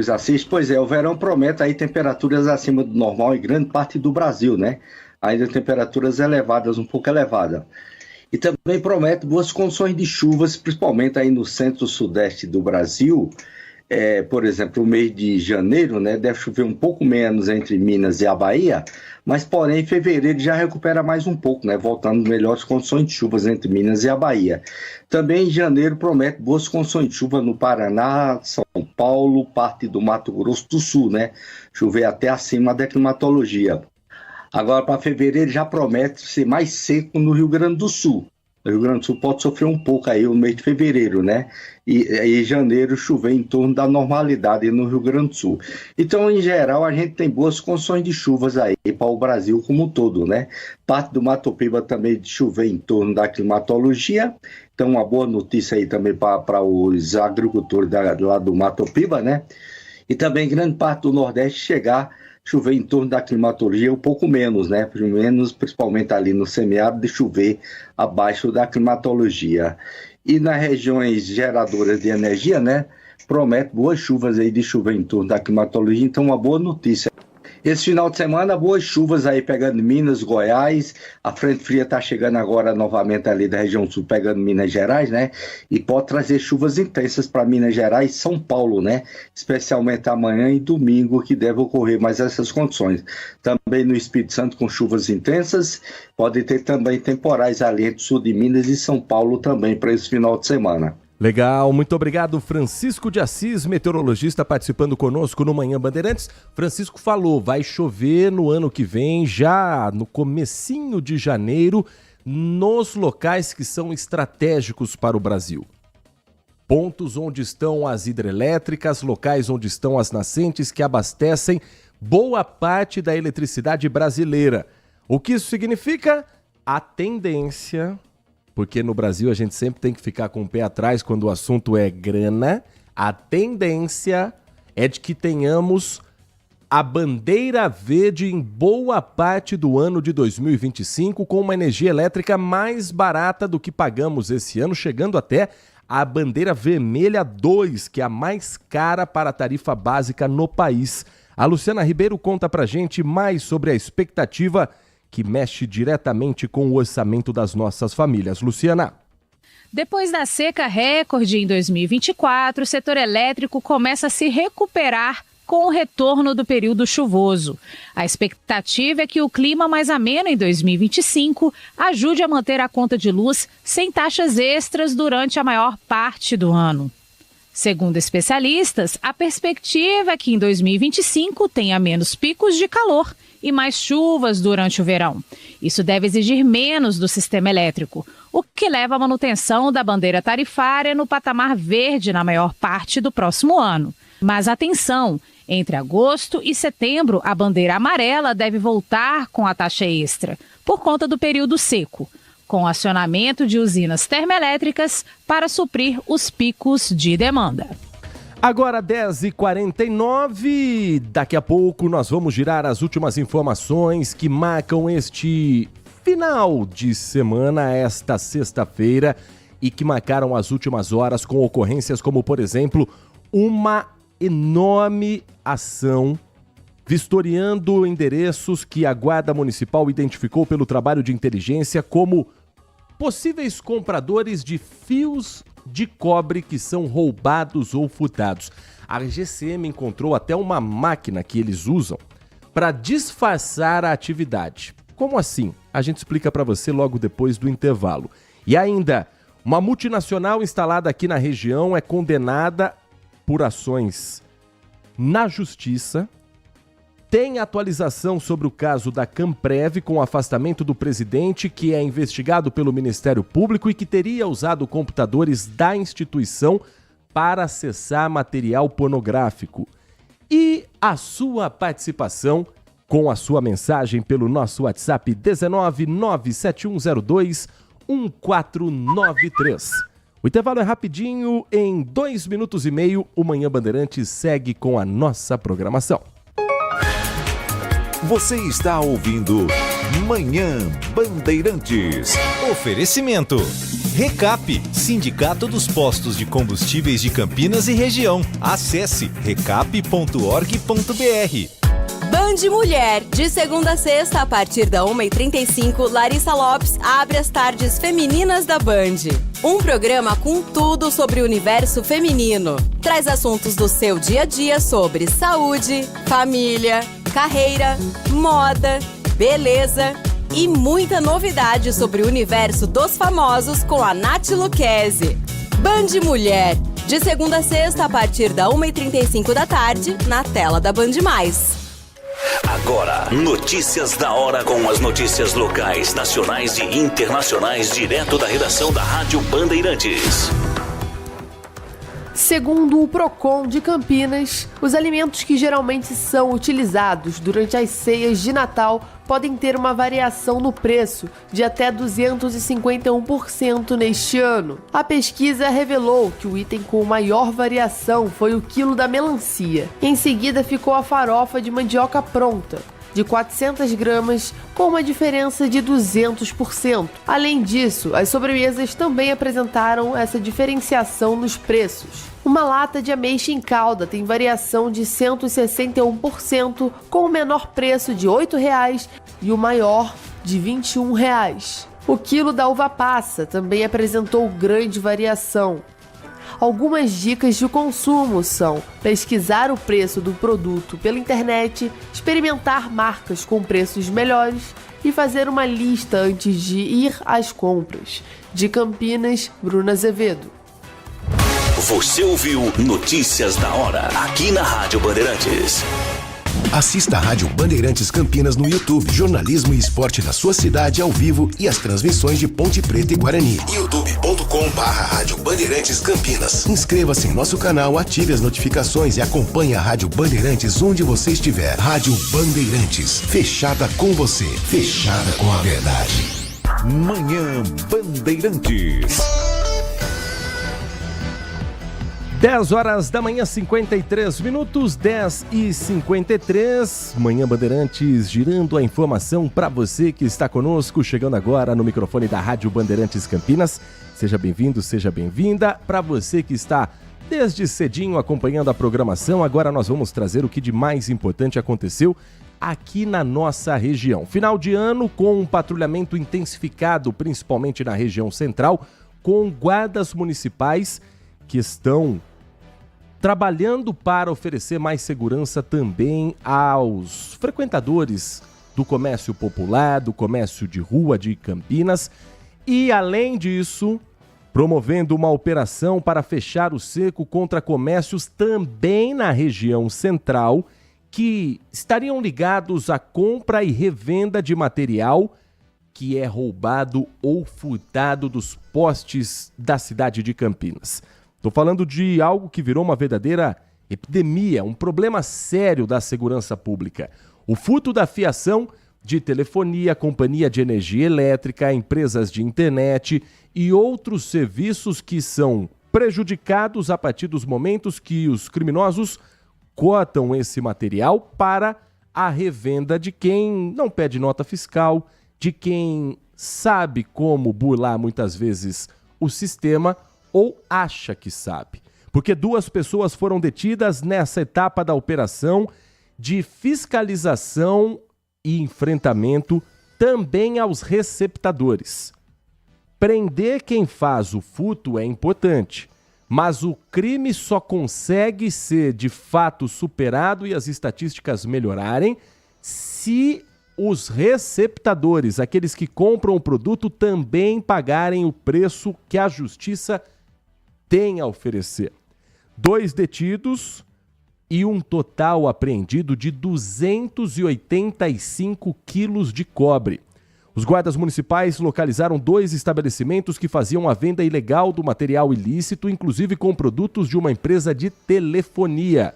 Assis, pois é, o verão promete aí temperaturas acima do normal em grande parte do Brasil, né? Ainda temperaturas elevadas, um pouco elevadas. E também promete boas condições de chuvas, principalmente aí no centro-sudeste do Brasil. Por exemplo, o mês de janeiro, né, deve chover um pouco menos entre Minas e a Bahia, mas porém em fevereiro já recupera mais um pouco, né, voltando melhores condições de chuvas entre Minas e a Bahia. Também em janeiro promete boas condições de chuva no Paraná, São Paulo, parte do Mato Grosso do Sul, né, chover até acima da climatologia. Agora, para fevereiro, já promete ser mais seco no Rio Grande do Sul. O Rio Grande do Sul pode sofrer um pouco aí no mês de fevereiro, né? E em janeiro chover em torno da normalidade no Rio Grande do Sul. Então, em geral, a gente tem boas condições de chuvas aí para o Brasil como um todo, né? Parte do Mato Piba também de chover em torno da climatologia. Então, uma boa notícia aí também para os agricultores lá do Mato Piba, né? E também grande parte do Nordeste chover em torno da climatologia um pouco menos, né? Menos, principalmente ali no semiárido, de chover abaixo da climatologia. E nas regiões geradoras de energia, né? Promete boas chuvas aí de chover em torno da climatologia, então uma boa notícia. Esse final de semana, boas chuvas aí pegando Minas, Goiás, a frente fria está chegando agora novamente ali da região sul, pegando Minas Gerais, né? E pode trazer chuvas intensas para Minas Gerais e São Paulo, né? Especialmente amanhã e domingo, que deve ocorrer mais essas condições. Também no Espírito Santo com chuvas intensas, pode ter também temporais ali entre sul de Minas e São Paulo também para esse final de semana. Legal, muito obrigado, Francisco de Assis, meteorologista, participando conosco no Manhã Bandeirantes. Francisco falou, vai chover no ano que vem, já no comecinho de janeiro, nos locais que são estratégicos para o Brasil. Pontos onde estão as hidrelétricas, locais onde estão as nascentes que abastecem boa parte da eletricidade brasileira. O que isso significa? A tendência... Porque no Brasil a gente sempre tem que ficar com o pé atrás quando o assunto é grana. A tendência é de que tenhamos a bandeira verde em boa parte do ano de 2025 com uma energia elétrica mais barata do que pagamos esse ano, chegando até a bandeira vermelha 2, que é a mais cara para a tarifa básica no país. A Luciana Ribeiro conta pra gente mais sobre a expectativa que mexe diretamente com o orçamento das nossas famílias. Luciana. Depois da seca recorde em 2024, o setor elétrico começa a se recuperar com o retorno do período chuvoso. A expectativa é que o clima mais ameno em 2025 ajude a manter a conta de luz sem taxas extras durante a maior parte do ano. Segundo especialistas, a perspectiva é que em 2025 tenha menos picos de calor e mais chuvas durante o verão. Isso deve exigir menos do sistema elétrico, o que leva à manutenção da bandeira tarifária no patamar verde na maior parte do próximo ano. Mas atenção, entre agosto e setembro, a bandeira amarela deve voltar com a taxa extra, por conta do período seco, com acionamento de usinas termoelétricas para suprir os picos de demanda. Agora 10h49, daqui a pouco nós vamos girar as últimas informações que marcam este final de semana, esta sexta-feira, e que marcaram as últimas horas com ocorrências como, por exemplo, uma enorme ação vistoriando endereços que a Guarda Municipal identificou pelo trabalho de inteligência como possíveis compradores de fios de cobre que são roubados ou furtados. A GCM encontrou até uma máquina que eles usam para disfarçar a atividade. Como assim? A gente explica para você logo depois do intervalo. E ainda, uma multinacional instalada aqui na região é condenada por ações na justiça. Tem atualização sobre o caso da Camprev com o afastamento do presidente, que é investigado pelo Ministério Público e que teria usado computadores da instituição para acessar material pornográfico. E a sua participação com a sua mensagem pelo nosso WhatsApp 19971021493. O intervalo é rapidinho, em 2 minutos e meio, o Manhã Bandeirantes segue com a nossa programação. Você está ouvindo Manhã Bandeirantes. Oferecimento. Recap, Sindicato dos Postos de Combustíveis de Campinas e região. Acesse recap.org.br. Band Mulher, de segunda a sexta, a partir da 1h35, Larissa Lopes abre as tardes femininas da Band. Um programa com tudo sobre o universo feminino. Traz assuntos do seu dia a dia sobre saúde, família, carreira, moda, beleza e muita novidade sobre o universo dos famosos com a Nath Lucchesi. Band Mulher, de segunda a sexta, a partir da 1h35 da tarde, na tela da Band+. Agora, notícias da hora com as notícias locais, nacionais e internacionais, direto da redação da Rádio Bandeirantes. Segundo o Procon de Campinas, os alimentos que geralmente são utilizados durante as ceias de Natal podem ter uma variação no preço de até 251% neste ano. A pesquisa revelou que o item com maior variação foi o quilo da melancia. Em seguida ficou a farofa de mandioca pronta, de 400 gramas, com uma diferença de 200%. Além disso, as sobremesas também apresentaram essa diferenciação nos preços. Uma lata de ameixa em calda tem variação de 161%, com o menor preço de R$ 8,00 e o maior de R$ 21,00. O quilo da uva passa também apresentou grande variação. Algumas dicas de consumo são pesquisar o preço do produto pela internet, experimentar marcas com preços melhores e fazer uma lista antes de ir às compras. De Campinas, Bruna Azevedo. Você ouviu Notícias da Hora, aqui na Rádio Bandeirantes. Assista a Rádio Bandeirantes Campinas no YouTube. Jornalismo e esporte da sua cidade ao vivo e as transmissões de Ponte Preta e Guarani. youtube.com/Rádio Bandeirantes Campinas. Inscreva-se em nosso canal, ative as notificações e acompanhe a Rádio Bandeirantes onde você estiver. Rádio Bandeirantes, fechada com você, fechada com a verdade. Manhã Bandeirantes. 10 horas da manhã, 53 minutos, 10h53. Manhã Bandeirantes, girando a informação para você que está conosco, chegando agora no microfone da Rádio Bandeirantes Campinas. Seja bem-vindo, seja bem-vinda. Para você que está desde cedinho acompanhando a programação, agora nós vamos trazer o que de mais importante aconteceu aqui na nossa região. Final de ano com um patrulhamento intensificado, principalmente na região central, com guardas municipais que estão trabalhando para oferecer mais segurança também aos frequentadores do comércio popular, do comércio de rua de Campinas e, além disso, promovendo uma operação para fechar o cerco contra comércios também na região central que estariam ligados à compra e revenda de material que é roubado ou furtado dos postes da cidade de Campinas. Estou falando de algo que virou uma verdadeira epidemia, um problema sério da segurança pública. O furto da fiação de telefonia, companhia de energia elétrica, empresas de internet e outros serviços que são prejudicados a partir dos momentos que os criminosos cotam esse material para a revenda de quem não pede nota fiscal, de quem sabe como burlar muitas vezes o sistema ou acha que sabe. Porque 2 pessoas foram detidas nessa etapa da operação de fiscalização e enfrentamento também aos receptadores. Prender quem faz o furto é importante, mas o crime só consegue ser de fato superado e as estatísticas melhorarem se os receptadores, aqueles que compram o produto, também pagarem o preço que a justiça tem a oferecer. 2 detidos e um total apreendido de 285 quilos de cobre. Os guardas municipais localizaram 2 estabelecimentos que faziam a venda ilegal do material ilícito, inclusive com produtos de uma empresa de telefonia.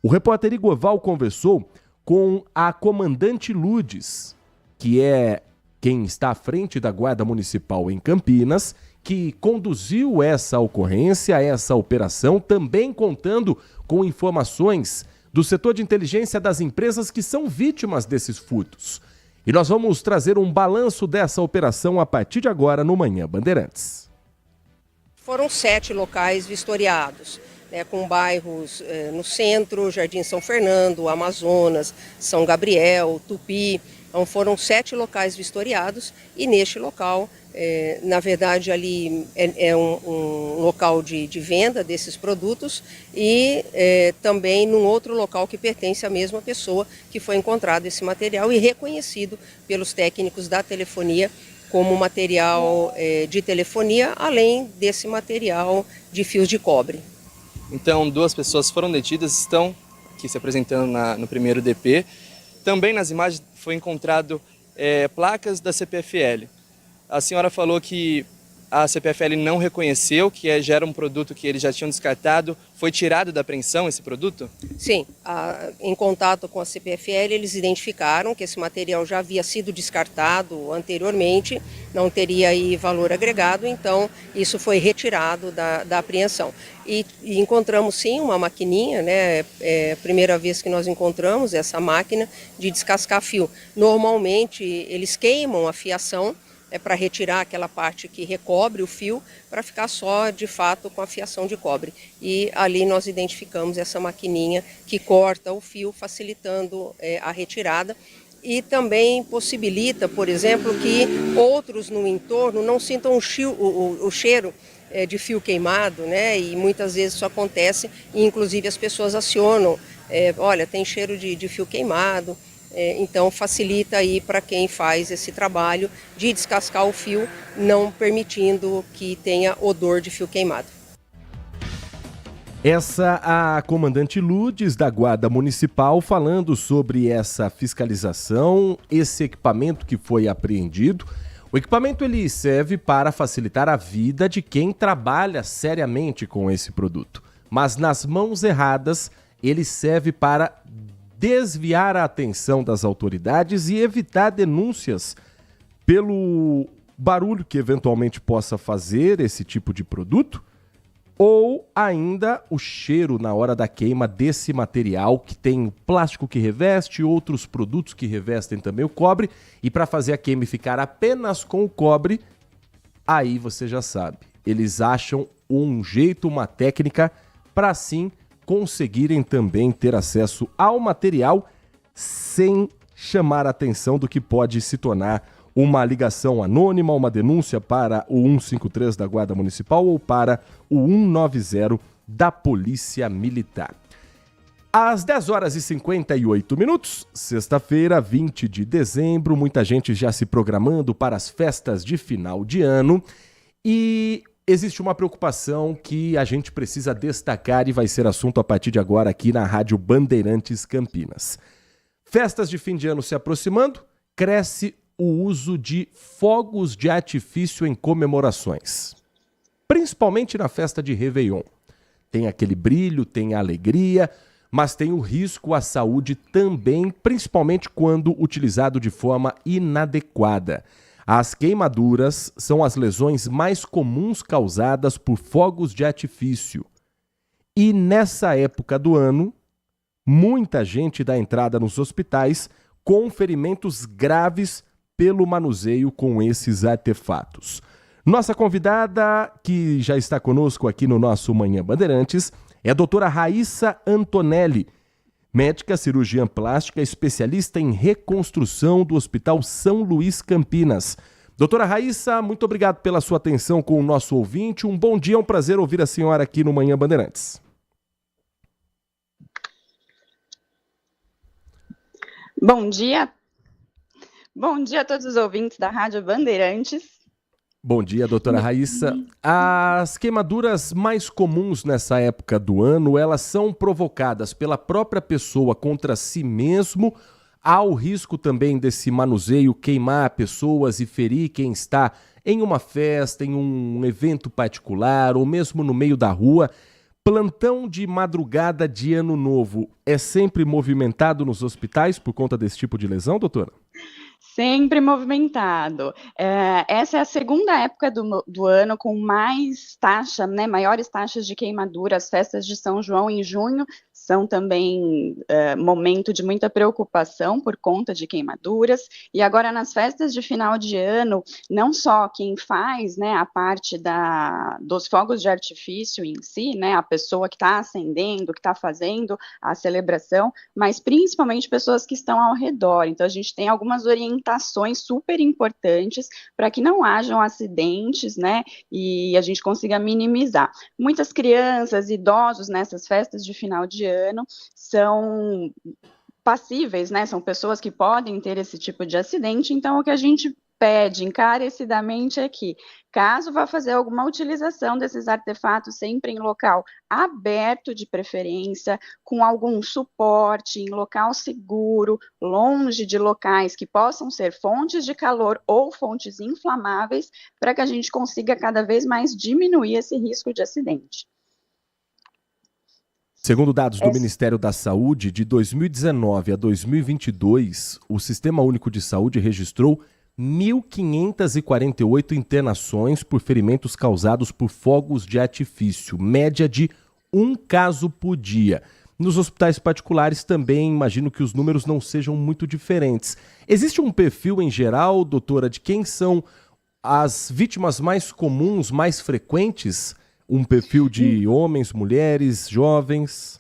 O repórter Igor Val conversou com a comandante Lourdes, que é quem está à frente da Guarda Municipal em Campinas, que conduziu essa ocorrência, essa operação, também contando com informações do setor de inteligência das empresas que são vítimas desses furtos. E nós vamos trazer um balanço dessa operação a partir de agora no Manhã Bandeirantes. Foram 7 locais vistoriados, né, com bairros no centro, Jardim São Fernando, Amazonas, São Gabriel, Tupi. Então foram 7 locais vistoriados e neste local, na verdade ali é um local de venda desses produtos e também num outro local que pertence à mesma pessoa que foi encontrado esse material e reconhecido pelos técnicos da telefonia como material de telefonia, além desse material de fios de cobre. Então 2 pessoas foram detidas, estão aqui se apresentando no primeiro DP. Também nas imagens foi encontrado placas da CPFL. A senhora falou que a CPFL não reconheceu, que já era um produto que eles já tinham descartado. Foi tirado da apreensão esse produto? Sim, em contato com a CPFL eles identificaram que esse material já havia sido descartado anteriormente, não teria aí valor agregado, então isso foi retirado da apreensão. E encontramos sim uma maquininha, né? É a primeira vez que nós encontramos essa máquina de descascar fio. Normalmente eles queimam a fiação, para retirar aquela parte que recobre o fio, para ficar só, de fato, com a fiação de cobre. E ali nós identificamos essa maquininha que corta o fio, facilitando a retirada. E também possibilita, por exemplo, que outros no entorno não sintam o cheiro de fio queimado, né? E muitas vezes isso acontece e, inclusive, as pessoas acionam, olha, tem cheiro de fio queimado. Então facilita aí para quem faz esse trabalho de descascar o fio, não permitindo que tenha odor de fio queimado. Essa a comandante Lourdes da Guarda Municipal falando sobre essa fiscalização, esse equipamento que foi apreendido. O equipamento ele serve para facilitar a vida de quem trabalha seriamente com esse produto, mas nas mãos erradas ele serve para desviar a atenção das autoridades e evitar denúncias pelo barulho que eventualmente possa fazer esse tipo de produto, ou ainda o cheiro na hora da queima desse material que tem o plástico que reveste, outros produtos que revestem também o cobre, e para fazer a queima ficar apenas com o cobre, aí você já sabe, eles acham um jeito, uma técnica para assim conseguirem também ter acesso ao material sem chamar a atenção do que pode se tornar uma ligação anônima, uma denúncia para o 153 da Guarda Municipal ou para o 190 da Polícia Militar. Às 10 horas e 58 minutos, sexta-feira, 20 de dezembro, muita gente já se programando para as festas de final de ano e existe uma preocupação que a gente precisa destacar e vai ser assunto a partir de agora aqui na Rádio Bandeirantes Campinas. Festas de fim de ano se aproximando, cresce o uso de fogos de artifício em comemorações, principalmente na festa de Réveillon. Tem aquele brilho, tem a alegria, mas tem o risco à saúde também, principalmente quando utilizado de forma inadequada. As queimaduras são as lesões mais comuns causadas por fogos de artifício. E nessa época do ano, muita gente dá entrada nos hospitais com ferimentos graves pelo manuseio com esses artefatos. Nossa convidada, que já está conosco aqui no nosso Manhã Bandeirantes, é a doutora Raíssa Antonelli, médica cirurgiã plástica, especialista em reconstrução do Hospital São Luís Campinas. Doutora Raíssa, muito obrigado pela sua atenção com o nosso ouvinte. Um bom dia, é um prazer ouvir a senhora aqui no Manhã Bandeirantes. Bom dia. Bom dia a todos os ouvintes da Rádio Bandeirantes. Bom dia, doutora Raíssa. As queimaduras mais comuns nessa época do ano, elas são provocadas pela própria pessoa contra si mesmo. Há o risco também desse manuseio queimar pessoas e ferir quem está em uma festa, em um evento particular ou mesmo no meio da rua. Plantão de madrugada de Ano Novo é sempre movimentado nos hospitais por conta desse tipo de lesão, doutora? Sempre movimentado. Essa é a segunda época do ano com mais taxa, né, maiores taxas de queimadura. As festas de São João em junho são também momento de muita preocupação por conta de queimaduras. E agora nas festas de final de ano, não só quem faz, né, a parte dos fogos de artifício em si, né, a pessoa que está acendendo, que está fazendo a celebração, mas principalmente pessoas que estão ao redor. Então a gente tem algumas orientações super importantes para que não hajam acidentes, né, e a gente consiga minimizar. Muitas crianças, idosos nessas festas de final de ano são passíveis, né? São pessoas que podem ter esse tipo de acidente, então o que a gente pede encarecidamente é que, caso vá fazer alguma utilização desses artefatos, sempre em local aberto de preferência, com algum suporte, em local seguro, longe de locais que possam ser fontes de calor ou fontes inflamáveis, para que a gente consiga cada vez mais diminuir esse risco de acidente. Segundo dados do Ministério da Saúde, de 2019 a 2022, o Sistema Único de Saúde registrou 1.548 internações por ferimentos causados por fogos de artifício, média de 1 caso por dia. Nos hospitais particulares também imagino que os números não sejam muito diferentes. Existe um perfil em geral, doutora, de quem são as vítimas mais comuns, mais frequentes? Um perfil de homens, mulheres, jovens?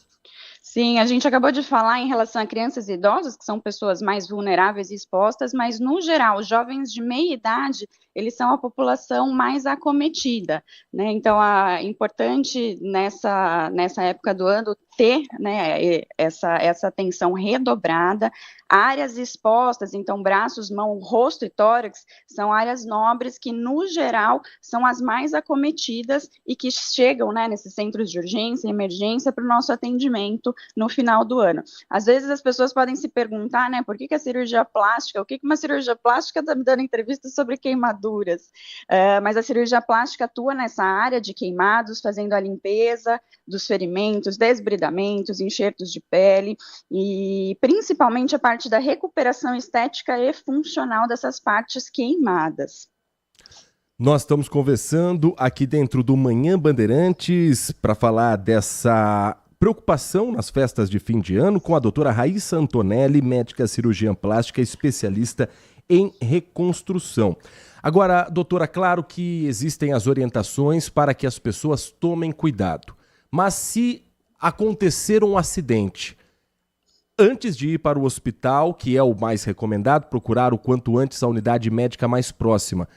Sim, a gente acabou de falar em relação a crianças e idosos, que são pessoas mais vulneráveis e expostas, mas, no geral, os jovens de meia idade, eles são a população mais acometida, né? Então, é importante, nessa época do ano, ter, né, essa atenção redobrada. Áreas expostas, então braços, mão, rosto e tórax, são áreas nobres que, no geral, são as mais acometidas e que chegam, né, nesses centros de urgência e emergência para o nosso atendimento no final do ano. Às vezes as pessoas podem se perguntar, né, por que a cirurgia plástica, o que uma cirurgia plástica está me dando entrevista sobre queimaduras? Mas a cirurgia plástica atua nessa área de queimados, fazendo a limpeza dos ferimentos, desbridamentos, enxertos de pele e principalmente a parte da recuperação estética e funcional dessas partes queimadas. Nós estamos conversando aqui dentro do Manhã Bandeirantes para falar dessa preocupação nas festas de fim de ano com a doutora Raíssa Antonelli, médica cirurgiã plástica, especialista em reconstrução. Agora, doutora, claro que existem as orientações para que as pessoas tomem cuidado, mas se acontecer um acidente, antes de ir para o hospital, que é o mais recomendado, procurar o quanto antes a unidade médica mais próxima.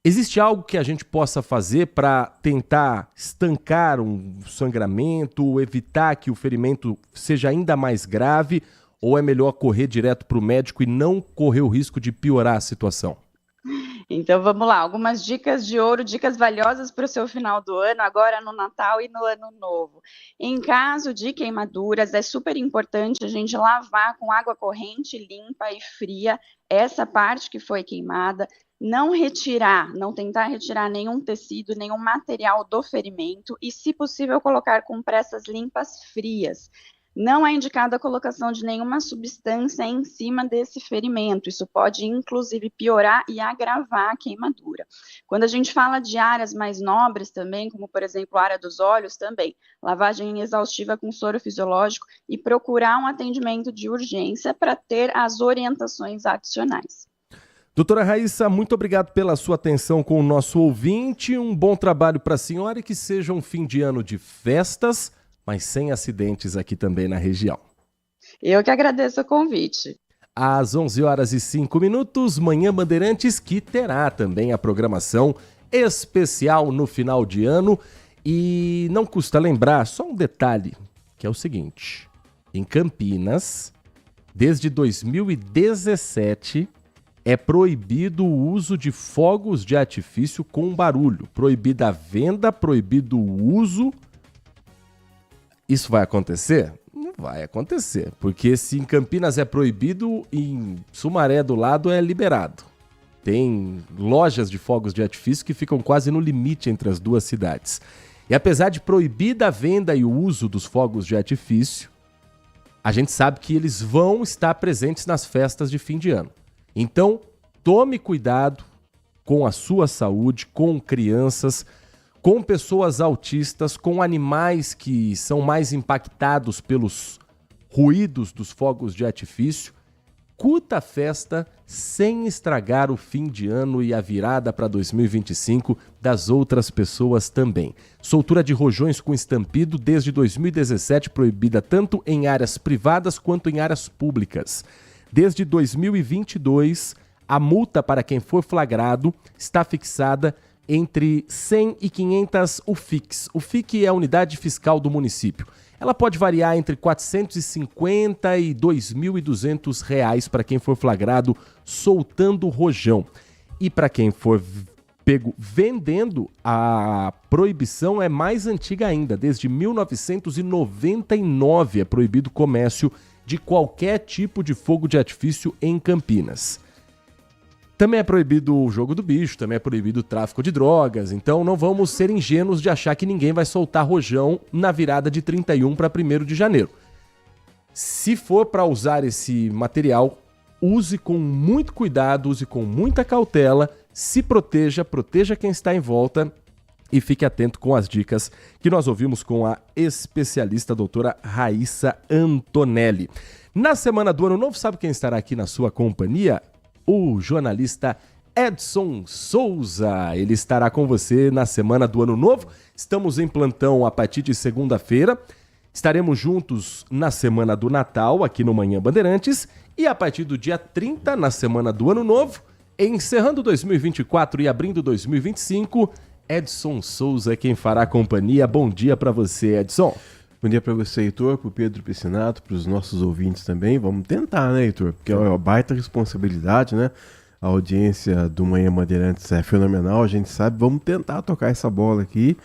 Existe algo que a gente possa fazer para tentar estancar um sangramento, evitar que o ferimento seja ainda mais grave, ou é melhor correr direto para o médico e não correr o risco de piorar a situação? Então vamos lá, algumas dicas de ouro, dicas valiosas para o seu final do ano, agora no Natal e no Ano Novo. Em caso de queimaduras, é super importante a gente lavar com água corrente, limpa e fria essa parte que foi queimada, não tentar retirar nenhum tecido, nenhum material do ferimento e, se possível, colocar compressas limpas frias. Não é indicada a colocação de nenhuma substância em cima desse ferimento. Isso pode, inclusive, piorar e agravar a queimadura. Quando a gente fala de áreas mais nobres também, como, por exemplo, a área dos olhos também, lavagem exaustiva com soro fisiológico e procurar um atendimento de urgência para ter as orientações adicionais. Doutora Raíssa, muito obrigado pela sua atenção com o nosso ouvinte. Um bom trabalho para a senhora e que seja um fim de ano de festas, mas sem acidentes aqui também na região. Eu que agradeço o convite. Às 11h05, Manhã Bandeirantes, que terá também a programação especial no final de ano. E não custa lembrar, só um detalhe, que é o seguinte: em Campinas, desde 2017, é proibido o uso de fogos de artifício com barulho. Proibida a venda, proibido o uso. Isso vai acontecer? Não vai acontecer, porque se em Campinas é proibido, em Sumaré do lado é liberado. Tem lojas de fogos de artifício que ficam quase no limite entre as duas cidades. E apesar de proibida a venda e o uso dos fogos de artifício, a gente sabe que eles vão estar presentes nas festas de fim de ano. Então, tome cuidado com a sua saúde, com crianças, com pessoas autistas, com animais que são mais impactados pelos ruídos dos fogos de artifício. Curta a festa sem estragar o fim de ano e a virada para 2025 das outras pessoas também. Soltura de rojões com estampido desde 2017 proibida tanto em áreas privadas quanto em áreas públicas. Desde 2022, a multa para quem for flagrado está fixada entre 100 e 500 UFICs. O FIC é a unidade fiscal do município. Ela pode variar entre R$ 450 e R$ 2.200 para quem for flagrado soltando rojão. E para quem for pego vendendo, a proibição é mais antiga ainda. Desde 1999 é proibido o comércio de qualquer tipo de fogo de artifício em Campinas. Também é proibido o jogo do bicho, também é proibido o tráfico de drogas, então não vamos ser ingênuos de achar que ninguém vai soltar rojão na virada de 31 para 1º de janeiro. Se for para usar esse material, use com muito cuidado, use com muita cautela, se proteja, proteja quem está em volta e fique atento com as dicas que nós ouvimos com a especialista doutora Raíssa Antonelli. Na semana do Ano Novo, sabe quem estará aqui na sua companhia? O jornalista Edson Souza. Ele estará com você na semana do Ano Novo. Estamos em plantão a partir de segunda-feira. Estaremos juntos na semana do Natal, aqui no Manhã Bandeirantes. E a partir do dia 30, na semana do Ano Novo, encerrando 2024 e abrindo 2025, Edson Souza é quem fará companhia. Bom dia para você, Edson. Bom dia para você, Heitor, para o Pedro Piscinato, para os nossos ouvintes também. Vamos tentar, né, Heitor? Porque é uma baita responsabilidade, né? A audiência do Manhã Bandeirantes é fenomenal, a gente sabe. Vamos tentar tocar essa bola aqui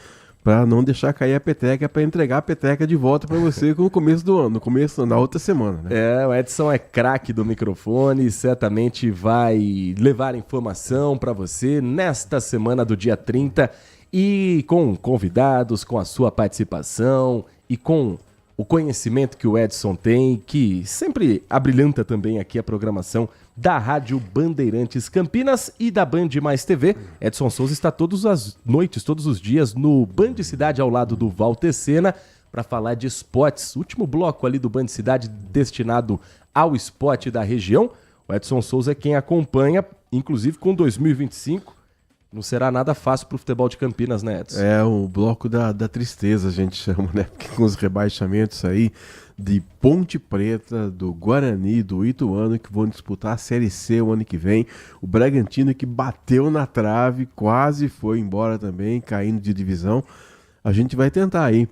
para não deixar cair a peteca, para entregar a peteca de volta para você no começo do ano, na outra semana, né? O Edson é craque do microfone, certamente vai levar informação para você nesta semana do dia 30 e com convidados, com a sua participação e com o conhecimento que o Edson tem, que sempre abrilhanta também aqui a programação da Rádio Bandeirantes Campinas e da Band Mais TV. Edson Souza está todas as noites, todos os dias no Band Cidade ao lado do Walter Sena para falar de esportes. Último bloco ali do Band Cidade destinado ao esporte da região. O Edson Souza é quem acompanha, inclusive com 2025. Não será nada fácil para o futebol de Campinas, né, Edson? É o bloco da tristeza, a gente chama, né? Porque com os rebaixamentos aí de Ponte Preta, do Guarani, do Ituano, que vão disputar a Série C o ano que vem. O Bragantino que bateu na trave, quase foi embora também, caindo de divisão. A gente vai tentar aí.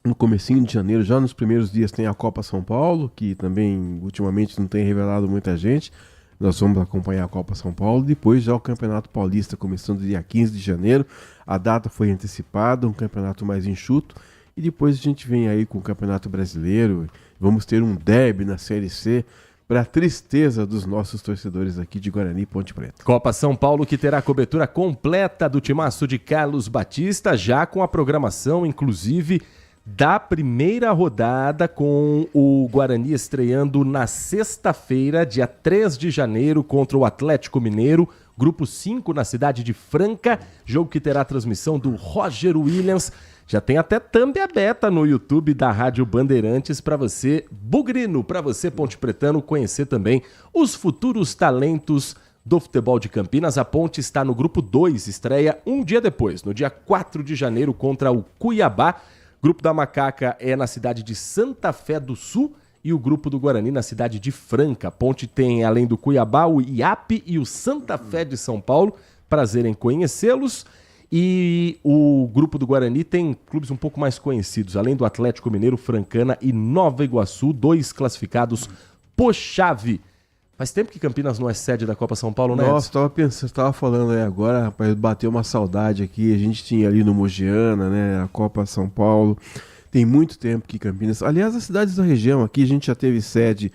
No comecinho de janeiro, já nos primeiros dias, tem a Copa São Paulo, que também ultimamente não tem revelado muita gente. Nós vamos acompanhar a Copa São Paulo, depois já o Campeonato Paulista, começando dia 15 de janeiro. A data foi antecipada, um campeonato mais enxuto. E depois a gente vem aí com o Campeonato Brasileiro. Vamos ter um derby na Série C, para a tristeza dos nossos torcedores aqui de Guarani e Ponte Preta. Copa São Paulo que terá cobertura completa do timaço de Carlos Batista, já com a programação, inclusive, da primeira rodada, com o Guarani estreando na sexta-feira, dia 3 de janeiro, contra o Atlético Mineiro, grupo 5 na cidade de Franca, jogo que terá transmissão do Roger Williams. Já tem até thumb aberta no YouTube da Rádio Bandeirantes para você, bugrino, para você, ponte pretano, conhecer também os futuros talentos do futebol de Campinas. A Ponte está no grupo 2, estreia um dia depois, no dia 4 de janeiro, contra o Cuiabá. Grupo da Macaca é na cidade de Santa Fé do Sul e o grupo do Guarani na cidade de Franca. A Ponte tem, além do Cuiabá, o IAP e o Santa Fé de São Paulo. Prazer em conhecê-los. E o grupo do Guarani tem clubes um pouco mais conhecidos, além do Atlético Mineiro, Francana e Nova Iguaçu, 2 classificados por chave. Faz tempo que Campinas não é sede da Copa São Paulo, né? Nossa, tava falando aí agora, rapaz, bateu uma saudade aqui. A gente tinha ali no Mogiana, né, a Copa São Paulo. Tem muito tempo que Campinas... Aliás, as cidades da região aqui, a gente já teve sede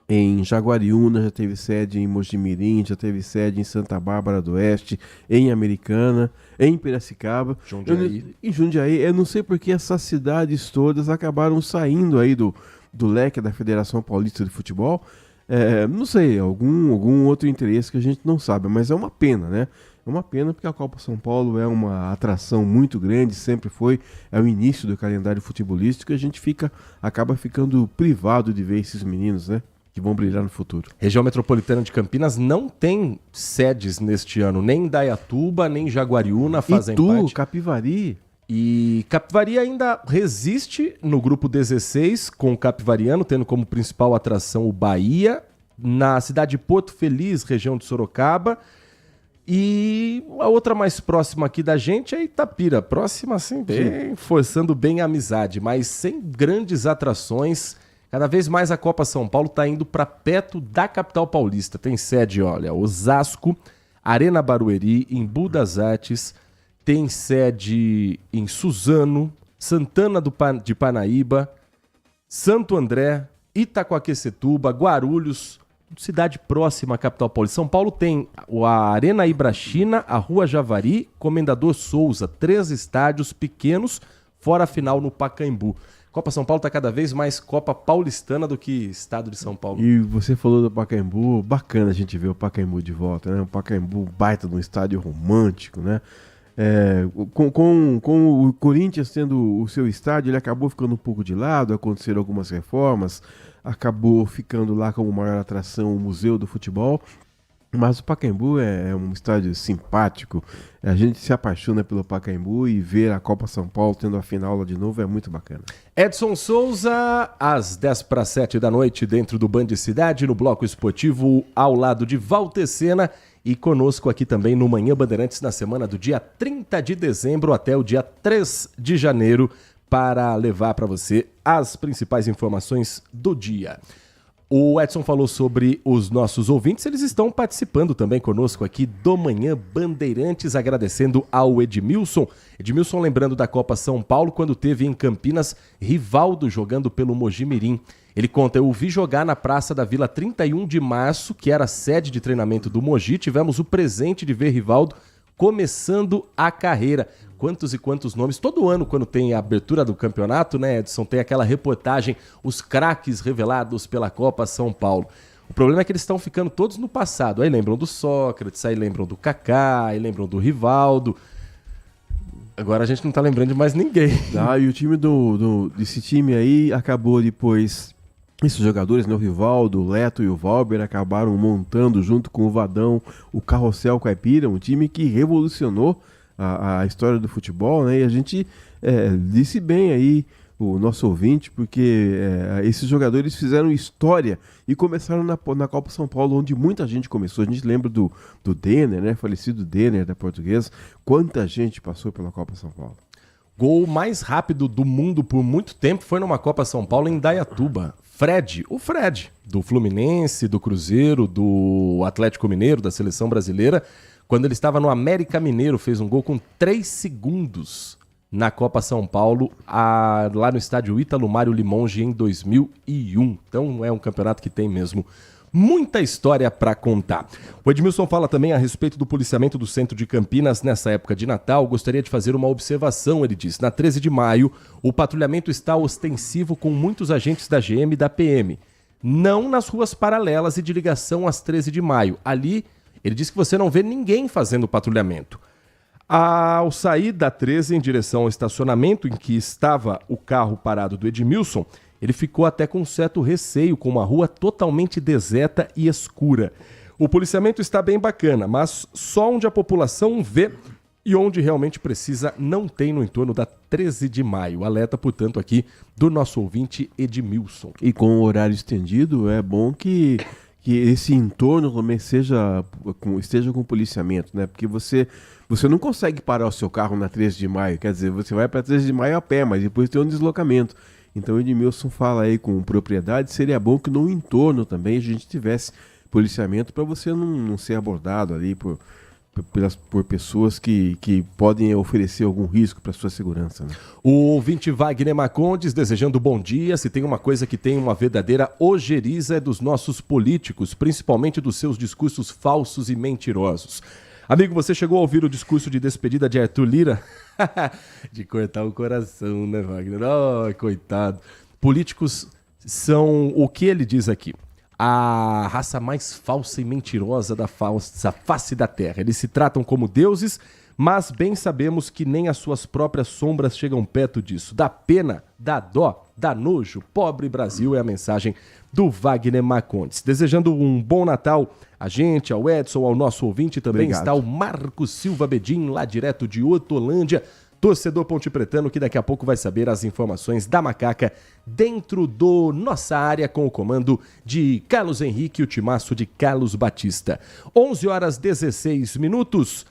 em Jaguariúna, já teve sede em Mojimirim, já teve sede em Santa Bárbara do Oeste, em Americana, em Piracicaba. Em Jundiaí. Eu não sei porque essas cidades todas acabaram saindo aí do leque da Federação Paulista de Futebol. Não sei, algum outro interesse que a gente não sabe, mas é uma pena, né? É uma pena porque a Copa São Paulo é uma atração muito grande, sempre foi, é o início do calendário futebolístico e a gente acaba ficando privado de ver esses meninos, né? Que vão brilhar no futuro. Região Metropolitana de Campinas não tem sedes neste ano, nem Indaiatuba, nem Jaguariúna fazem parte. Capivari. E Capivari ainda resiste no grupo 16, com o Capivariano, tendo como principal atração o Bahia, na cidade de Porto Feliz, região de Sorocaba. E a outra mais próxima aqui da gente é Itapira, próxima assim, bem, forçando bem a amizade, mas sem grandes atrações. Cada vez mais a Copa São Paulo está indo para perto da capital paulista. Tem sede, olha, Osasco, Arena Barueri, Embu das Artes, tem sede em Suzano, Santana de Parnaíba, Santo André, Itacoaquecetuba, Guarulhos, cidade próxima à capital paulista. São Paulo tem a Arena Ibrachina, a Rua Javari, Comendador Souza, 3 estádios pequenos, fora a final no Pacaembu. Copa São Paulo está cada vez mais Copa Paulistana do que Estado de São Paulo. E você falou do Pacaembu, bacana a gente ver o Pacaembu de volta, né? O Pacaembu baita de um estádio romântico, né? Com o Corinthians tendo o seu estádio, ele acabou ficando um pouco de lado, aconteceram algumas reformas, acabou ficando lá como maior atração o Museu do Futebol, mas o Pacaembu é um estádio simpático, a gente se apaixona pelo Pacaembu e ver a Copa São Paulo tendo a final lá de novo é muito bacana. Edson Souza, às 6:50 da noite, dentro do Band Cidade, no Bloco Esportivo, ao lado de Walter Sena. E conosco aqui também no Manhã Bandeirantes na semana do dia 30 de dezembro até o dia 3 de janeiro para levar para você as principais informações do dia. O Edson falou sobre os nossos ouvintes, eles estão participando também conosco aqui do Manhã Bandeirantes, agradecendo ao Edmilson. Edmilson lembrando da Copa São Paulo, quando teve em Campinas Rivaldo jogando pelo Mojimirim. Ele conta, eu o vi jogar na Praça da Vila 31 de março, que era a sede de treinamento do Mogi. Tivemos o presente de ver Rivaldo começando a carreira. Quantos e quantos nomes. Todo ano, quando tem a abertura do campeonato, né, Edson, tem aquela reportagem, os craques revelados pela Copa São Paulo. O problema é que eles estão ficando todos no passado. Aí lembram do Sócrates, aí lembram do Kaká, aí lembram do Rivaldo. Agora a gente não tá lembrando de mais ninguém. E o time desse time aí acabou depois... Esses jogadores, né, o Rivaldo, o Leto e o Valber, acabaram montando junto com o Vadão o Carrossel Caipira, um time que revolucionou a história do futebol, né? E a gente disse bem aí o nosso ouvinte, porque esses jogadores fizeram história e começaram na Copa São Paulo, onde muita gente começou. A gente lembra do Denner, né? Falecido Denner da Portuguesa. Quanta gente passou pela Copa São Paulo. Gol mais rápido do mundo por muito tempo foi numa Copa São Paulo em Indaiatuba. O Fred, do Fluminense, do Cruzeiro, do Atlético Mineiro, da Seleção Brasileira, quando ele estava no América Mineiro, fez um gol com 3 segundos na Copa São Paulo, lá no estádio Ítalo Mário Limonge em 2001. Então é um campeonato que tem mesmo muita história para contar. O Edmilson fala também a respeito do policiamento do centro de Campinas nessa época de Natal. Gostaria de fazer uma observação, ele diz. Na 13 de maio, o patrulhamento está ostensivo com muitos agentes da GM e da PM. Não nas ruas paralelas e de ligação às 13 de maio. Ali, ele diz que você não vê ninguém fazendo patrulhamento. Ao sair da 13 em direção ao estacionamento em que estava o carro parado do Edmilson, ele ficou até com um certo receio, com uma rua totalmente deserta e escura. O policiamento está bem bacana, mas só onde a população vê e onde realmente precisa não tem no entorno da 13 de maio. Alerta, portanto, aqui do nosso ouvinte Edmilson. E com o horário estendido, é bom que esse entorno também esteja com policiamento, né? Porque você não consegue parar o seu carro na 13 de maio, quer dizer, você vai para 13 de maio a pé, mas depois tem um deslocamento. Então o Edmilson fala aí com propriedade, seria bom que no entorno também a gente tivesse policiamento para você não ser abordado ali por pessoas que podem oferecer algum risco para sua segurança, né? O ouvinte Wagner Macondes desejando bom dia. Se tem uma coisa que tem uma verdadeira ojeriza é dos nossos políticos, principalmente dos seus discursos falsos e mentirosos. Amigo, você chegou a ouvir o discurso de despedida de Arthur Lira? De cortar o coração, né, Wagner? Oh, coitado. Políticos são o que ele diz aqui. a raça mais falsa e mentirosa da face da terra. Eles se tratam como deuses, mas bem sabemos que nem as suas próprias sombras chegam perto disso. Dá pena, dá dó, dá nojo. Pobre Brasil é a mensagem do Wagner Marcondes. Desejando um bom Natal a gente, ao Edson, ao nosso ouvinte. Também Obrigado. está o Marcos Silva Bedin, lá direto de Hortolândia. Torcedor pontepretano que daqui a pouco vai saber as informações da Macaca dentro do Nossa Área com o comando de Carlos Henrique e o timaço de Carlos Batista. 11h16.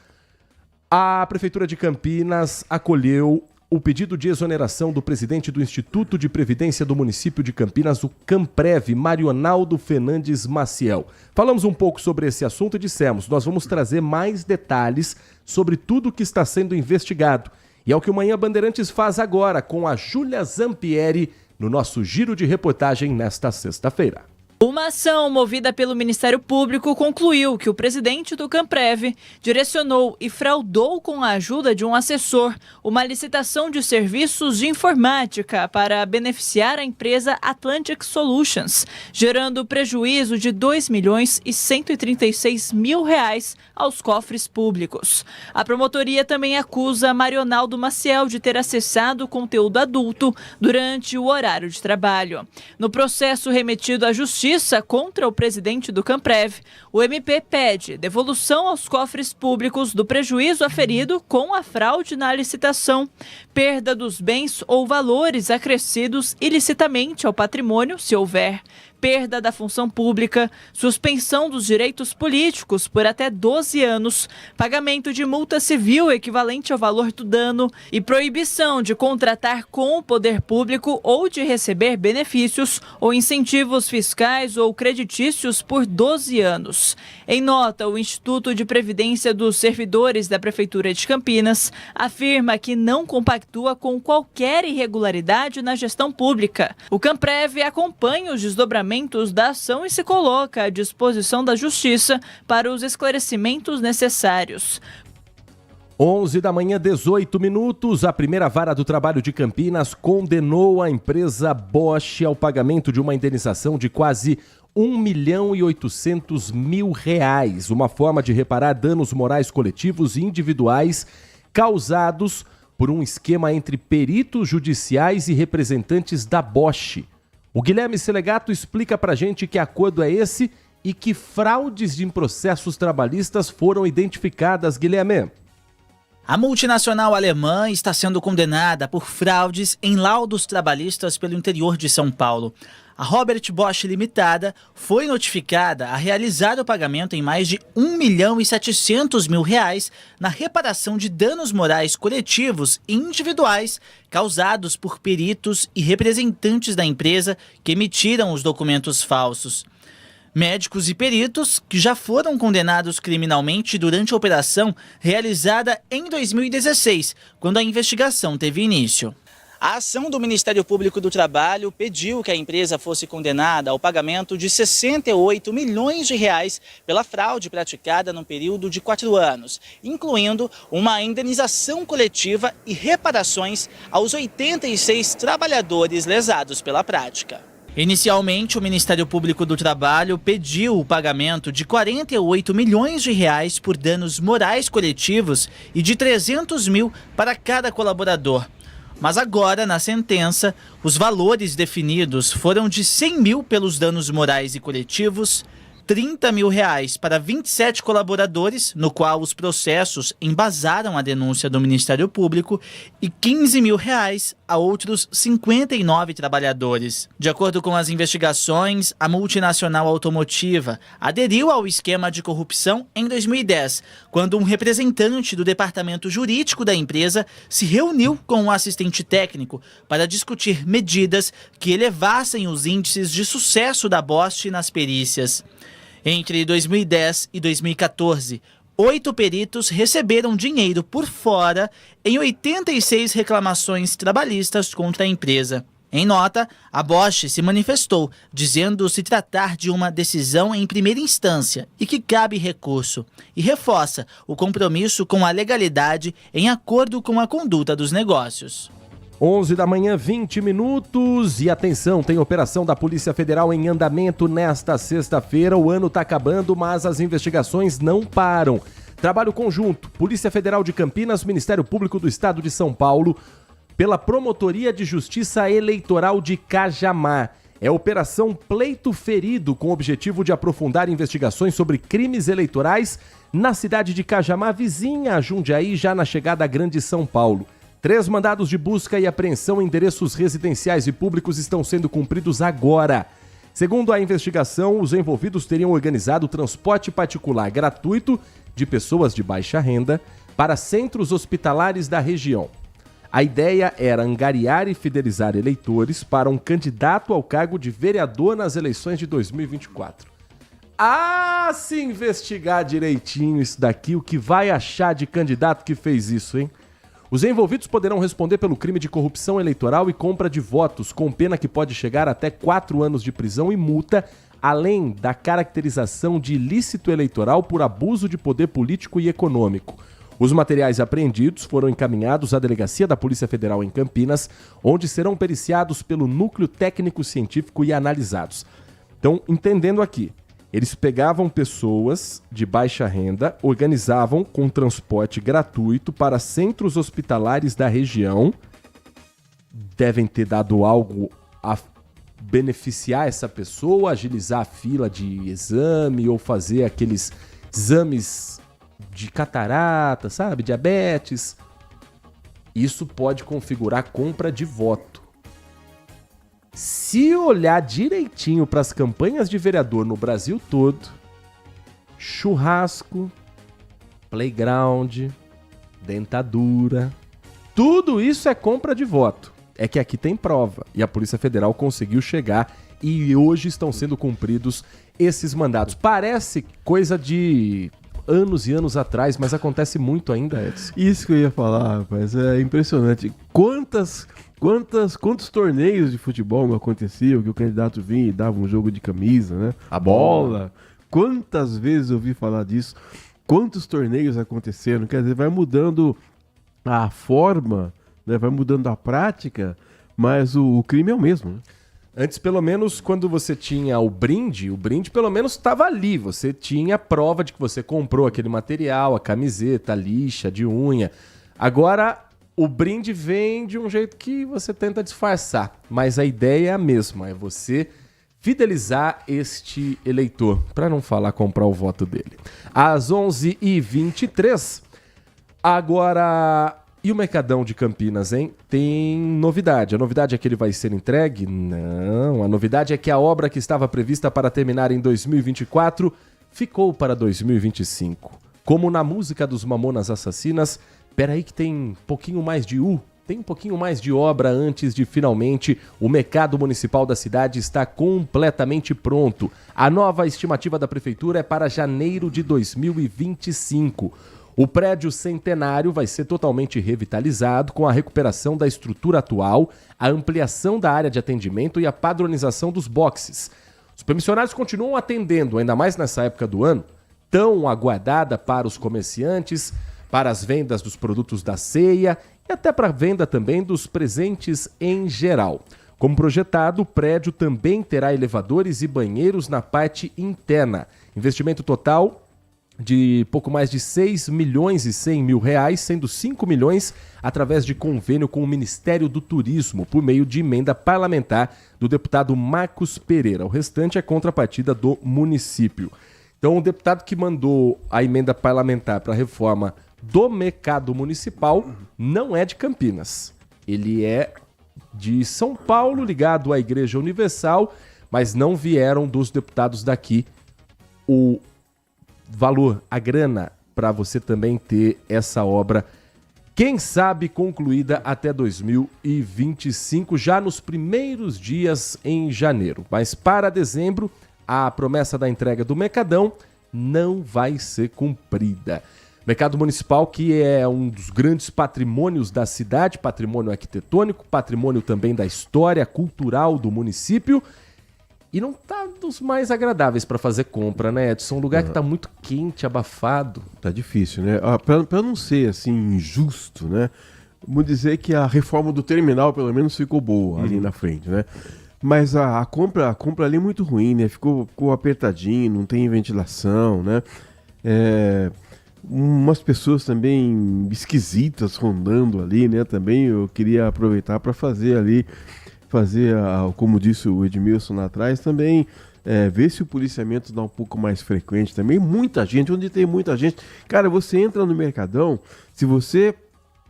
A Prefeitura de Campinas acolheu o pedido de exoneração do presidente do Instituto de Previdência do município de Campinas, o Camprev, Marionaldo Fernandes Maciel. Falamos um pouco sobre esse assunto e dissemos, nós vamos trazer mais detalhes sobre tudo que está sendo investigado. E é o que o Manhã Bandeirantes faz agora com a Júlia Zampieri no nosso giro de reportagem nesta sexta-feira. Uma ação movida pelo Ministério Público concluiu que o presidente do Camprev direcionou e fraudou com a ajuda de um assessor uma licitação de serviços de informática para beneficiar a empresa Atlantic Solutions, gerando prejuízo de R$ 2.136.000 aos cofres públicos. A promotoria também acusa Marionaldo Maciel de ter acessado conteúdo adulto durante o horário de trabalho. No processo remetido à Justiça contra o presidente do Camprev, o MP pede devolução aos cofres públicos do prejuízo aferido com a fraude na licitação, perda dos bens ou valores acrescidos ilicitamente ao patrimônio, se houver, perda da função pública, suspensão dos direitos políticos por até 12 anos, pagamento de multa civil equivalente ao valor do dano e proibição de contratar com o poder público ou de receber benefícios ou incentivos fiscais ou creditícios por 12 anos. Em nota, o Instituto de Previdência dos Servidores da Prefeitura de Campinas afirma que não compactua com qualquer irregularidade na gestão pública. O Camprev acompanha os desdobramentos da ação e se coloca à disposição da Justiça para os esclarecimentos necessários. 11h18. A primeira vara do trabalho de Campinas condenou a empresa Bosch ao pagamento de uma indenização de quase R$1.800.000, uma forma de reparar danos morais coletivos e individuais causados por um esquema entre peritos judiciais e representantes da Bosch. O Guilherme Selegato explica pra gente que acordo é esse e que fraudes em processos trabalhistas foram identificadas, Guilherme. A multinacional alemã está sendo condenada por fraudes em laudos trabalhistas pelo interior de São Paulo. A Robert Bosch Limitada foi notificada a realizar o pagamento em mais de R$1.700.000 na reparação de danos morais coletivos e individuais causados por peritos e representantes da empresa que emitiram os documentos falsos. Médicos e peritos que já foram condenados criminalmente durante a operação realizada em 2016, quando a investigação teve início. A ação do Ministério Público do Trabalho pediu que a empresa fosse condenada ao pagamento de R$68 milhões pela fraude praticada no período de 4 anos, incluindo uma indenização coletiva e reparações aos 86 trabalhadores lesados pela prática. Inicialmente, o Ministério Público do Trabalho pediu o pagamento de R$48 milhões por danos morais coletivos e de R$300 mil para cada colaborador. Mas agora, na sentença, os valores definidos foram de R$100 mil pelos danos morais e coletivos, R$30 mil para 27 colaboradores, no qual os processos embasaram a denúncia do Ministério Público, e R$15 mil a outros 59 trabalhadores. De acordo com as investigações, a multinacional automotiva aderiu ao esquema de corrupção em 2010, quando um representante do departamento jurídico da empresa se reuniu com um assistente técnico para discutir medidas que elevassem os índices de sucesso da Bosch nas perícias. Entre 2010 e 2014, 8 peritos receberam dinheiro por fora em 86 reclamações trabalhistas contra a empresa. Em nota, a Bosch se manifestou, dizendo se tratar de uma decisão em primeira instância e que cabe recurso, e reforça o compromisso com a legalidade em acordo com a conduta dos negócios. 11 da manhã, 20 minutos. E atenção, tem operação da Polícia Federal em andamento nesta sexta-feira. O ano está acabando, mas as investigações não param. Trabalho conjunto, Polícia Federal de Campinas, Ministério Público do Estado de São Paulo, pela Promotoria de Justiça Eleitoral de Cajamar. É Operação Pleito Ferido, com o objetivo de aprofundar investigações sobre crimes eleitorais na cidade de Cajamar, vizinha a Jundiaí, já na chegada à Grande São Paulo. 3 mandados de busca e apreensão em endereços residenciais e públicos estão sendo cumpridos agora. Segundo a investigação, os envolvidos teriam organizado transporte particular gratuito de pessoas de baixa renda para centros hospitalares da região. A ideia era angariar e fidelizar eleitores para um candidato ao cargo de vereador nas eleições de 2024. Se investigar direitinho isso daqui, o que vai achar de candidato que fez isso, hein? Os envolvidos poderão responder pelo crime de corrupção eleitoral e compra de votos, com pena que pode chegar até 4 anos de prisão e multa, além da caracterização de ilícito eleitoral por abuso de poder político e econômico. Os materiais apreendidos foram encaminhados à Delegacia da Polícia Federal em Campinas, onde serão periciados pelo Núcleo Técnico Científico e analisados. Então, entendendo aqui, eles pegavam pessoas de baixa renda, organizavam com transporte gratuito para centros hospitalares da região, devem ter dado algo a beneficiar essa pessoa, agilizar a fila de exame ou fazer aqueles exames de catarata, sabe? Diabetes. Isso pode configurar compra de voto. Se olhar direitinho para as campanhas de vereador no Brasil todo, churrasco, playground, dentadura, tudo isso é compra de voto. É que aqui tem prova e a Polícia Federal conseguiu chegar e hoje estão sendo cumpridos esses mandados. Parece coisa de anos e anos atrás, mas acontece muito ainda, Edson. Isso que eu ia falar, rapaz, é impressionante. Quantos torneios de futebol não aconteciam que o candidato vinha e dava um jogo de camisa, né? A bola. Quantas vezes eu ouvi falar disso? Quantos torneios aconteceram? Quer dizer, vai mudando a forma, né? Vai mudando a prática, mas o crime é o mesmo, né? Antes, pelo menos, quando você tinha o brinde pelo menos estava ali. Você tinha prova de que você comprou aquele material, a camiseta, a lixa de unha. Agora, o brinde vem de um jeito que você tenta disfarçar. Mas a ideia é a mesma, é você fidelizar este eleitor, para não falar comprar o voto dele. Às 11h23, agora... E o Mercadão de Campinas, hein? Tem novidade. A novidade é que ele vai ser entregue? Não. A novidade é que a obra que estava prevista para terminar em 2024 ficou para 2025. Como na música dos Mamonas Assassinas, peraí que tem um pouquinho mais de tem um pouquinho mais de obra antes de finalmente o mercado municipal da cidade estar completamente pronto. A nova estimativa da prefeitura é para janeiro de 2025. O prédio centenário vai ser totalmente revitalizado com a recuperação da estrutura atual, a ampliação da área de atendimento e a padronização dos boxes. Os permissionários continuam atendendo, ainda mais nessa época do ano, tão aguardada para os comerciantes, para as vendas dos produtos da ceia e até para a venda também dos presentes em geral. Como projetado, o prédio também terá elevadores e banheiros na parte interna. Investimento total de pouco mais de 6 milhões e 100 mil reais, sendo 5 milhões através de convênio com o Ministério do Turismo, por meio de emenda parlamentar do deputado Marcos Pereira. O restante é contrapartida do município. Então, o deputado que mandou a emenda parlamentar para a reforma do mercado municipal não é de Campinas. Ele é de São Paulo, ligado à Igreja Universal, mas não vieram dos deputados daqui o valor, a grana, para você também ter essa obra, quem sabe concluída até 2025, já nos primeiros dias em janeiro. Mas para dezembro, a promessa da entrega do Mercadão não vai ser cumprida. Mercado Municipal, que é um dos grandes patrimônios da cidade, patrimônio arquitetônico, patrimônio também da história cultural do município. E não tá dos mais agradáveis para fazer compra, né, Edson? Um lugar que tá muito quente, abafado. Tá difícil, né? Para não ser assim injusto, né? vamos dizer que a reforma do terminal pelo menos ficou boa ali na frente, né? Mas a compra ali é muito ruim, né? Ficou apertadinho, não tem ventilação, né? Umas pessoas também esquisitas rondando ali, né? Também eu queria aproveitar para fazer, como disse o Edmilson lá atrás, também ver se o policiamento dá um pouco mais frequente também. Muita gente, onde tem muita gente. Cara, você entra no Mercadão,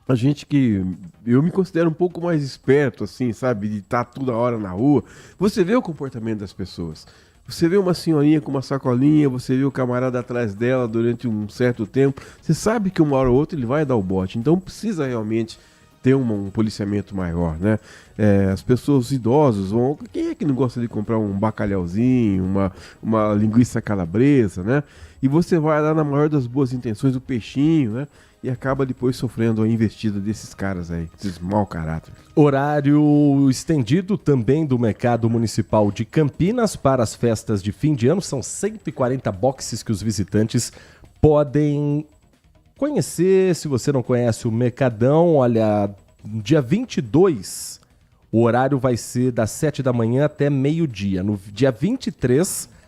a gente que eu me considero um pouco mais esperto, assim, sabe, de estar toda hora na rua, você vê o comportamento das pessoas. Você vê uma senhorinha com uma sacolinha, você vê o camarada atrás dela durante um certo tempo, você sabe que uma hora ou outra ele vai dar o bote, então precisa realmente ter um policiamento maior, né? As pessoas, os idosos vão... Quem é que não gosta de comprar um bacalhauzinho, uma linguiça calabresa, né? E você vai lá na maior das boas intenções, o peixinho, né? E acaba depois sofrendo a investida desses caras aí, esses mau caráter. Horário estendido também do Mercado Municipal de Campinas para as festas de fim de ano. São 140 boxes que os visitantes podem conhecer. Se você não conhece o Mercadão, olha, dia 22, o horário vai ser das 7 da manhã até meio-dia. No dia 23...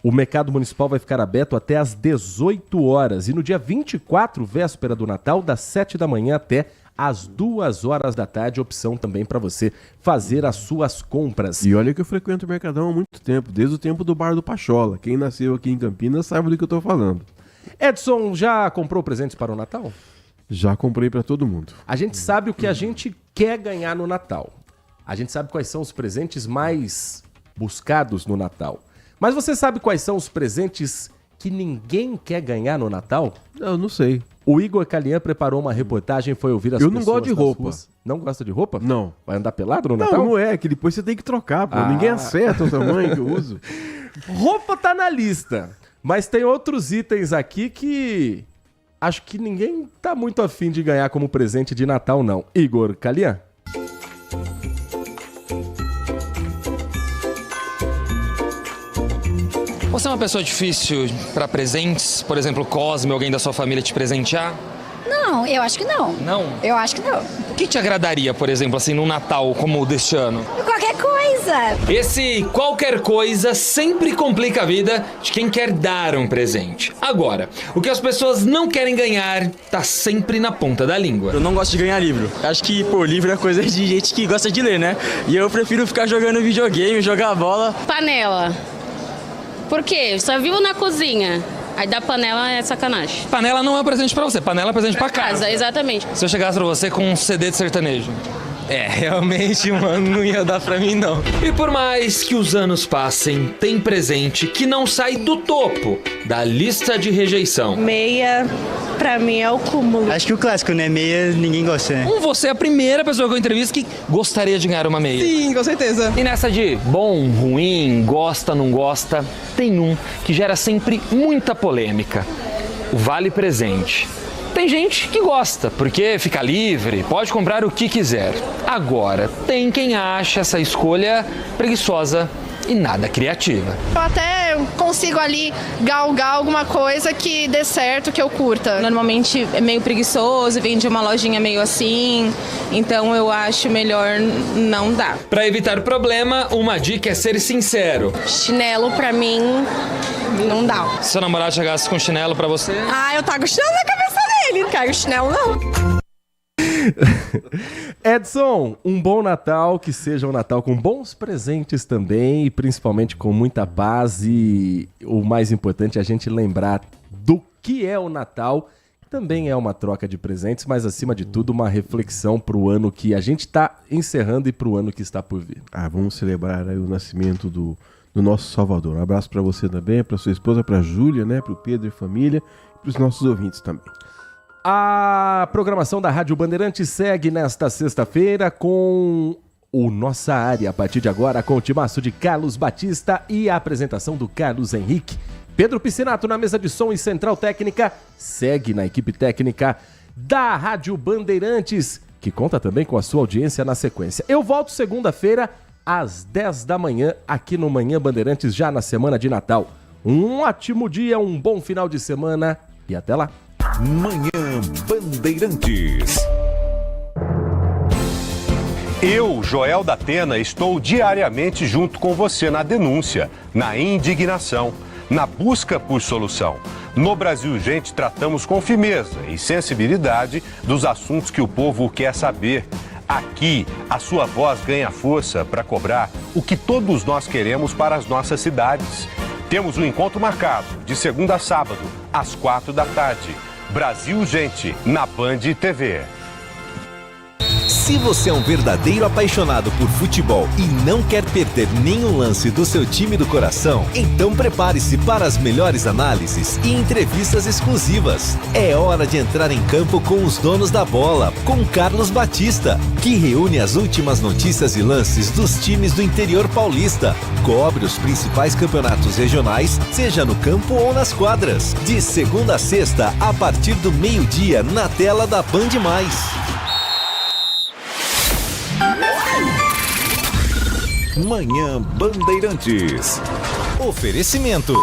o Mercado Municipal vai ficar aberto até às 18 horas. E no dia 24, véspera do Natal, das 7 da manhã até às 2 horas da tarde. Opção também para você fazer as suas compras. E olha que eu frequento o Mercadão há muito tempo, desde o tempo do Bar do Pachola. Quem nasceu aqui em Campinas sabe do que eu tô falando. Edson, já comprou presentes para o Natal? Já comprei para todo mundo. A gente sabe o que a gente quer ganhar no Natal. A gente sabe quais são os presentes mais buscados no Natal. Mas você sabe quais são os presentes que ninguém quer ganhar no Natal? Eu não sei. O Igor Calian preparou uma reportagem e foi ouvir as pessoas. Eu não gosto de roupa. Ruas. Não gosta de roupa? Não. Vai andar pelado no Natal? Não é, que depois você tem que trocar, pô. Ninguém acerta o tamanho que eu uso. Roupa tá na lista, mas tem outros itens aqui que acho que ninguém tá muito afim de ganhar como presente de Natal, não. Igor Calian? Você é uma pessoa difícil para presentes? Por exemplo, Cosme, alguém da sua família te presentear? Não, eu acho que não. Não? Eu acho que não. O que te agradaria, por exemplo, assim, num Natal como o deste ano? Qualquer coisa. Esse qualquer coisa sempre complica a vida de quem quer dar um presente. Agora, o que as pessoas não querem ganhar tá sempre na ponta da língua. Eu não gosto de ganhar livro. Acho que, livro é coisa de gente que gosta de ler, né? E eu prefiro ficar jogando videogame, jogar bola. Panela. Por quê? Só vivo na cozinha. Aí da panela é sacanagem. Panela não é presente pra você, panela é presente pra casa. Exatamente. Se eu chegasse pra você com um CD de sertanejo. Realmente, mano, não ia dar pra mim, não. E por mais que os anos passem, tem presente que não sai do topo da lista de rejeição. Meia, pra mim, é o cúmulo. Acho que o clássico, né? Meia, ninguém gosta, né? Você é a primeira pessoa que eu entrevisto que gostaria de ganhar uma meia. Sim, com certeza. E nessa de bom, ruim, gosta, não gosta, tem um que gera sempre muita polêmica. O vale presente. Tem gente que gosta, porque fica livre, pode comprar o que quiser. Agora, tem quem acha essa escolha preguiçosa e nada criativa. Eu até consigo ali galgar alguma coisa que dê certo, que eu curta. Normalmente é meio preguiçoso, vem de uma lojinha meio assim, então eu acho melhor não dar. Para evitar problema, uma dica é ser sincero. Chinelo, pra mim, não dá. Se seu namorado chegasse com chinelo pra você... Eu tago chinelo na cabeça dele, não quero chinelo não. Edson, um bom Natal, que seja um Natal com bons presentes também e principalmente com muita paz e o mais importante é a gente lembrar do que é o Natal. Também é uma troca de presentes, mas acima de tudo uma reflexão para o ano que a gente está encerrando e para o ano que está por vir. Vamos celebrar aí o nascimento do nosso Salvador. Um abraço para você também, para sua esposa, para a Júlia, né, para o Pedro e família e para os nossos ouvintes também. A programação da Rádio Bandeirantes segue nesta sexta-feira com o Nossa Área. A partir de agora, com o timaço de Carlos Batista e a apresentação do Carlos Henrique. Pedro Piscinato na mesa de som e central técnica segue na equipe técnica da Rádio Bandeirantes, que conta também com a sua audiência na sequência. Eu volto segunda-feira às 10 da manhã aqui no Manhã Bandeirantes, já na semana de Natal. Um ótimo dia, um bom final de semana e até lá. Manhã Bandeirantes. Eu, Joel da Atena, estou diariamente junto com você na denúncia, na indignação, na busca por solução. No Brasil Urgente, tratamos com firmeza e sensibilidade dos assuntos que o povo quer saber. Aqui, a sua voz ganha força para cobrar o que todos nós queremos para as nossas cidades. Temos um encontro marcado, de segunda a sábado, às 16h. Brasil Urgente, na Band TV. Se você é um verdadeiro apaixonado por futebol e não quer perder nenhum lance do seu time do coração, então prepare-se para as melhores análises e entrevistas exclusivas. É hora de entrar em campo com os donos da bola, com Carlos Batista, que reúne as últimas notícias e lances dos times do interior paulista. Cobre os principais campeonatos regionais, seja no campo ou nas quadras. De segunda a sexta, a partir do meio-dia, na tela da Band+. Manhã Bandeirantes. Oferecimento.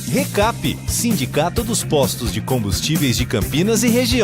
Recap, Sindicato dos Postos de Combustíveis de Campinas e Região.